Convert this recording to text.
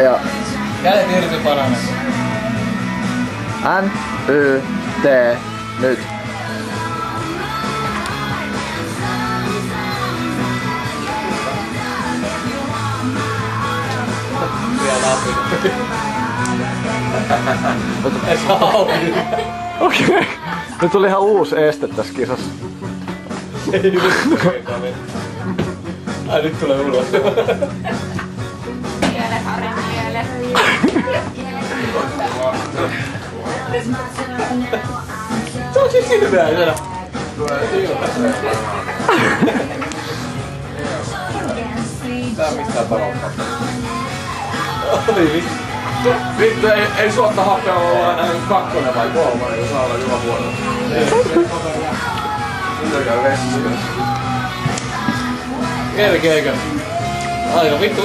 Ja Kädet irti paranen. N, Y, T, nyt. Okei. Nyt tuli ihan uusi este tässä kisassa. Ai nyt tulee ulos. Se on siis hirveä siellä. Tää on mistään parempaa. Oi vittu, ei suotta happea olla aina kakkonen vai kolmonen, kun saa olla juman huono. Nyt käy vessissä. Kerkeekö? Aika vittu.